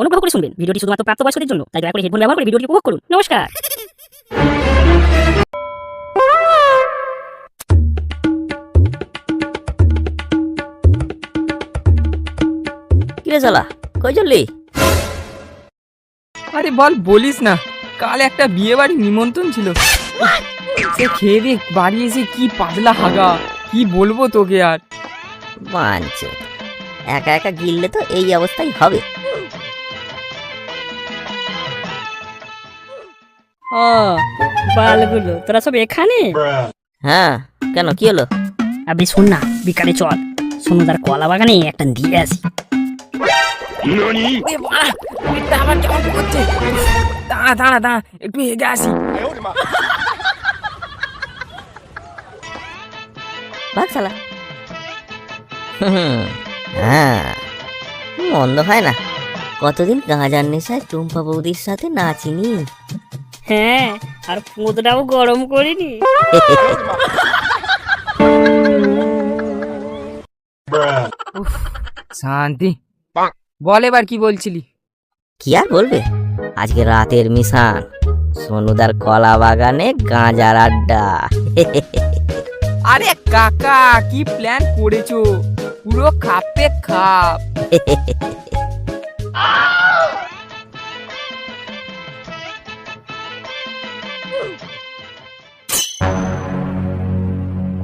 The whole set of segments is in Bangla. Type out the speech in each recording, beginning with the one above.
অনুগ্রহ করে শুনবেন, ভিডিওটি শুধুমাত্র প্রাপ্তবয়স্কদের জন্য, তাই দয়া করে হেডফোন ব্যবহার করে ভিডিওটি উপভোগ করুন। নমস্কার। কিরে শালা, কই চললি? আরে বল, বলিস না, কাল একটা বিয়ে বাড়ি নিমন্ত্রণ ছিল। সে খেয়ে দিয়ে বাড়ি এসে কি পাতলা হাগা, কি বলবো তোকে আর। বাঞ্চো, একা একা গিললে তো এই অবস্থাই হবে। ও বালগুলো, তোরা সব এখানে? হ্যাঁ, কেন কি হলো? আপনি শোন না, বিকালে চল সোনুদার কলা বাগানে একটা দিয়ে আসি। এ বাড়া, পেটটা আমার কেমন করছে। দাঁড়া দাঁড়া দাঁড়া, একটু হেগে আসি। ভাগ শালা। হ্যাঁ, মন্দ হয় না। কতদিন গাঁজার নেশায় টুম্পা বৌদির সাথে নাচিনি। হ্যাঁ, আর পুঁতটাও গরম করিনি। শান্তি। বল এবার কি বলছিলি? কি আর বলবে, আজকে রাতের মিশন, সোনুদার কলা বাগানে গাঁজার আড্ডা। আরে কাকা, কি প্ল্যান করেছো? পুরো খাপে খাপ।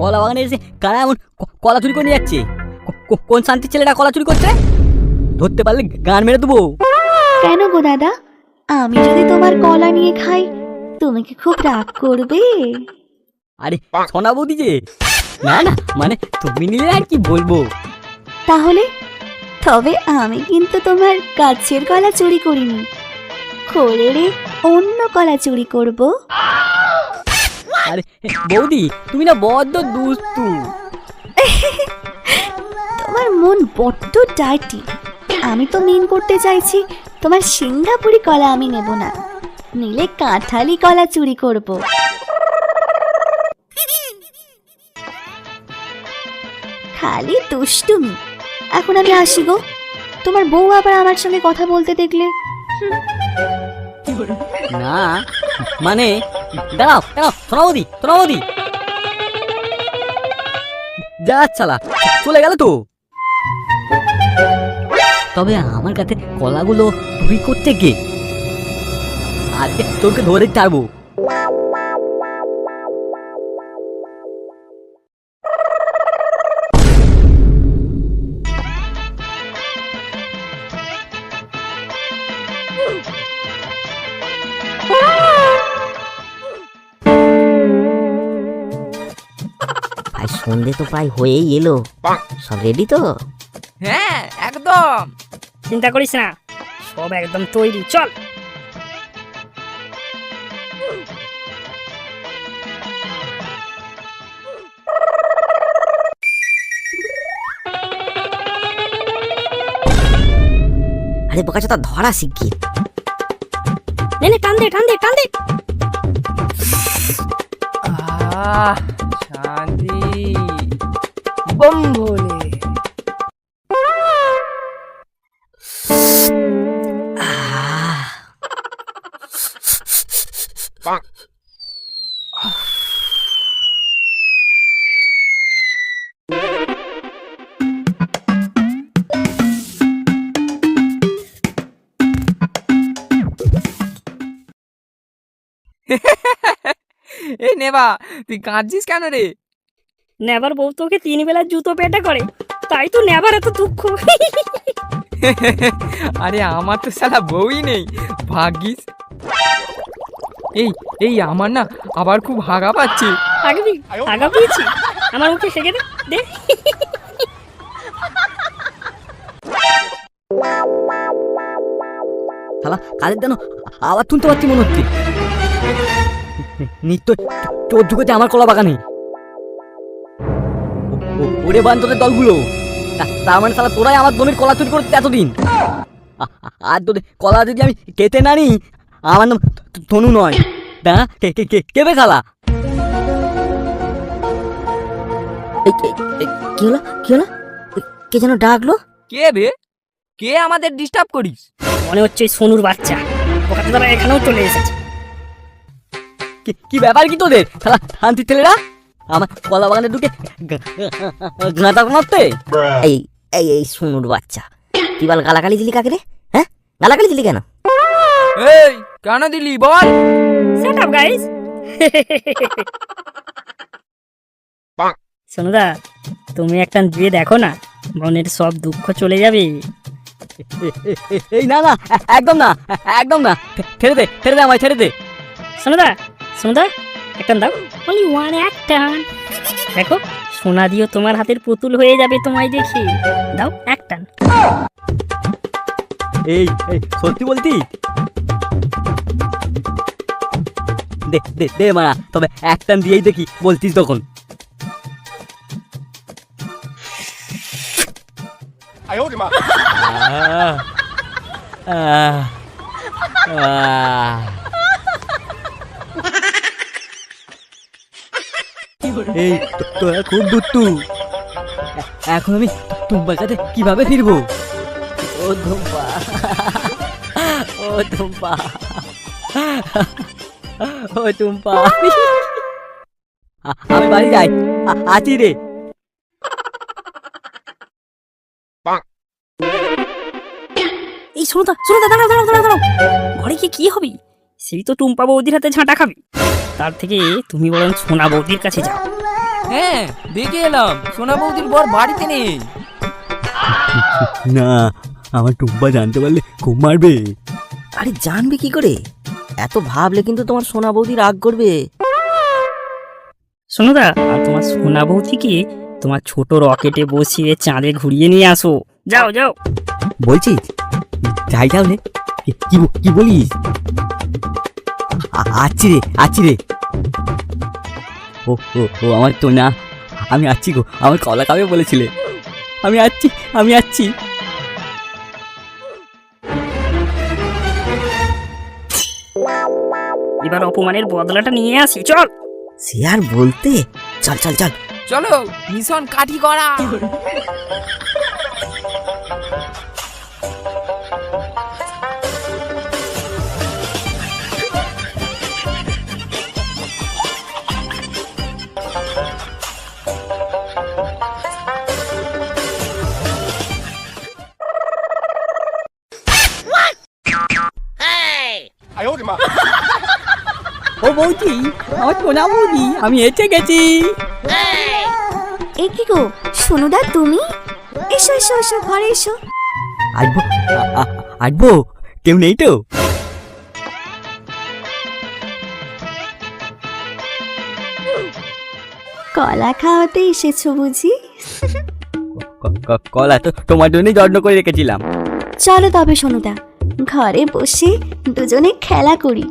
কলা বাগানে এসে কারা এমন কলা চুরি করে নিয়ে যাচ্ছে? কোন শান্তির ছেলেটা কলা চুরি করছে? ধরতে পারলে গান মেরে দেবো। কেন গো দাদা, আমি যদি তোমার কলা নিয়ে খাই তুমি কি খুব রাগ করবে? আরে সোনা বৌদি যে, না না, মানে তুমি নিলে আর কি বলবো। তাহলে তবে আমি কিন্তু তোমার গাছের কলা চুরি করিনি, খোলেরে অন্য কলা চুরি করব। আরে বৌদি, তুমি না বড্ড দুস্তু। তোমার মন বড্ড ডাইটি। আমি তো মিন করতে চাইছি তোমার সিঙ্গাপুরি কলা আমি নেব না, নিলে কাঁঠালি কলা চুরি করব। খালি দুষ্টুমি। এখন আমি আসি গো, তোমার বউ আবার আমার সঙ্গে কথা বলতে দেখলে। না মানে, দাঁড়াও দাঁড়াও, সোনা বৌদি, সোনা বৌদি যা চালা, চলে গেল তো। তবে আমার কাছে কলাগুলো চুরি করতে গে, আজকে তোকে ধরে ছাড়বো। ভাই, সন্ধে তো প্রায় হয়েই এলো, সব রেডি তো? হ্যাঁ একদম। চিন্তা করিস না, সব একদম তৈরি, চল। আরে বোকাচোদা, ধরা শিগগির। নে নে, টান দে টান দে টান দে। শান্তি। বম ভোলে। এই নেবা, তুই কাঁদছিস কেন রে? নেবার বউ তোকে 3 বেলা জুতো পেটা করে, তাই তো নেবার এত দুঃখ। আরে আমার তো শালা বউই নেই, ভাগ্যিস। এই এই আমার না আবার খুব হাগা পাচ্ছে। আগবি আগা পেয়েছি, আমার মুখে হেগে দে দে। শালা কাজের যেন আবার শুনতে পাচ্ছি মনে হচ্ছে। নিত্য চোর ঢুকেছে আমার কলা বাগানে। ওরে বান্ধবের দলগুলো, তার মানে শালা তোরাই আমার জমির কলা চুরি করতে এতদিন। আর তোদের কলা যদি আমি কেটে না নিই, আমার নাম তনু নয়। দাঁড়া, কে বে শালা? কি হলো, কি হলো? কে যেন ডাকলো? কে বে? কে আমাদের ডিস্টার্ব করিস? মনে হচ্ছে ওই সোনুর বাচ্চা, ওখানে তারা এখানেও চলে এসেছে। কি ব্যাপার কি তোদের শালা শান্তি ছেলেরা? আমার কলা বাগানে ঢুকে গাঁদা মারতে? এই এই এই সোনুর বাচ্চা, তুই বল গালাগালি দিলি কাকে রে? হ্যাঁ, গালাগালি দিলি কেন? এই কেন দিলি বল? Shut up, guys. সোনুদা, তুমি একটা দিয়ে দেখো না, মনের সব দুঃখ চলে যাবে। এই না না, একদম না, একদম না, ছেড়ে দে আমায়, ছেড়ে দে। সোনুদা, সোনুদা, একটা দাও, only one একটা। দেখো, সোনা দিও তোমার হাতের পুতুল হয়ে যাবে তোমায় দেখে। দাও একটা। এই সত্যি বলতি? দে দে দে মারা, তবে একটা দিয়েই দেখি বলতিস তখন। এই তোরা খুব দুত্তু। এখন আমি তোমার কাছে কিভাবে ফিরবো? ও ধুম্পা, ও ধুম্পা, ও টুম্পা, আমি বাড়ি যাই, আছি রে। এই সোনুদা, সোনুদা, দাঁড়াও দাঁড়াও দাঁড়াও দাঁড়াও, ঘরে গিয়ে কি হবে? সেই তো টুম্পা বৌদির হাতে ঝাঁটা খাবে। তার থেকে তুমি বরং সোনা বৌদির কাছে যাও। হ্যাঁ, দেখে এলাম সোনা বৌদির বর বাড়িতে নেই। না, আমার টুম্পা জানতে পারলে খুব মারবে। আরে জানবে কি করে? এত ভাবলে কিন্তু তোমার সোনা বৌদি রাগ করবে। সোনুদা, আর তোমার সোনা বৌদিকে তোমার ছোট রকেটে বসিয়ে চাঁদে ঘুরিয়ে নিয়ে আসো। যাও যাও। বলছিস যাই তাহলে? কি বলিস? আছি রে। ও আমার তো না, আমি আছি গো, আমার কলা খাবে বলেছিলে। আমি আছি। এবার অপমানের বদলাটা নিয়ে আসি, চল। সে আর বলতে, চল চল চল। চলো, মিশন কাঠি করা। ও বৌদি, আমার সোনা বৌদি, আমি এসে গেছি। এ কি গো সোনুদা, তুমি? এসো এসো এসো, ঘরে এসো। আসবো, কেউ নেই তো? কলা খাওয়াতে এসেছো বুঝি? কলা তো তোমার জন্যই যত্ন করে রেখেছিলাম। চলো তবে সোনুদা, ঘরে বসে দুজনে খেলা করি।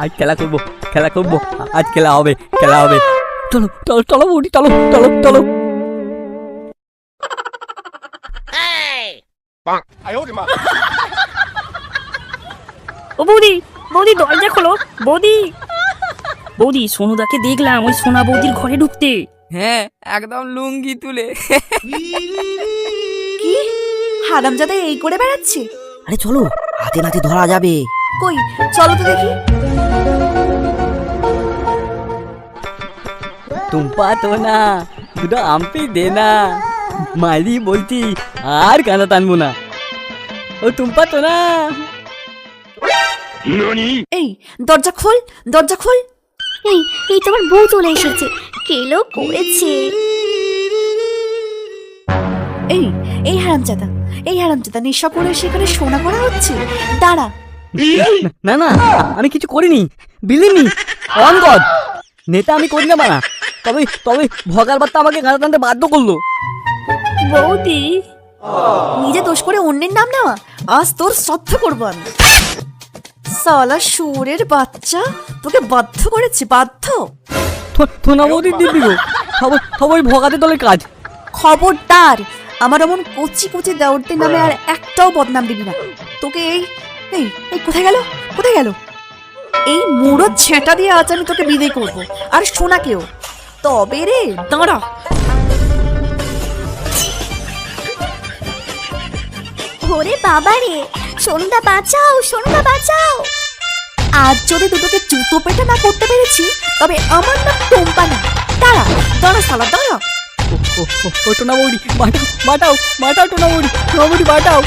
আজ খেলা করবো, আজ খেলা হবে। চলো বৌদি, চলো। ও বৌদি, বৌদি দরজা খোলো, বৌদি। বৌদি, সোনুদাকে দেখলাম ওই সোনা বৌদির ঘরে ঢুকতে। হ্যাঁ, একদম লুঙ্গি তুলে। কি হারামজাদা এই করে বেড়াচ্ছে? আরে চলো, হাতে নাতে ধরা যাবে। কই চলো তো দেখি। টুম্পা তো না, দুটো আমপি দে না, মালি বলছি, আর গানা টানবো না। ও টুম্পা তো না। এই দরজা খোল, দরজা খোল। এই তোমার বউ চলে এসেছে, কেলো করেছে। এই হারামজাদা নেশা করে সেখানে সোনা করা হচ্ছে। দাঁড়া। না, আমি কিছু করিনি, বিলিনি, অন গড, নেতা আমি করি না মানা। তবে ভগার বার্তা আমাকে গানা টানতে বাধ্য করলো। বৌদি, নিজে দোষ করে অন্যের নাম নেওয়া, আজ তোর শ্রদ্ধা করবো আমি। সালা শুয়োরের বাচ্চা, তোকে বাধ্য করেছে, বাধ্য। থোনা বৌদির দিদি গো, সবাই ভগাতে দলের কাজ। খবরদার, আমার এমন কচি দেওরদের নামে আর একটাও বদনাম দিবি না। তোকে এই কোথায় গেল? এই মুড়ো ছেঁটা দিয়ে আজ আমি তোকে বিদায় করবো, আর সোনাকেও। তবে রে দাঁড়া। ওরে বাবা রে, সোনুদা বাঁচাও, সোনুদা বাঁচাও। আজ যদি দুটোকে জুতো পেটা না করতে পেরেছি, তবে আমার নাম টম্পা না। দাঁড়া দাঁড়া শালা দাঁড়া। ও টোনা বৌদি, মাটাও মাটাও মাটাও টোনা বৌদি, টোনা বৌদি মাটাও।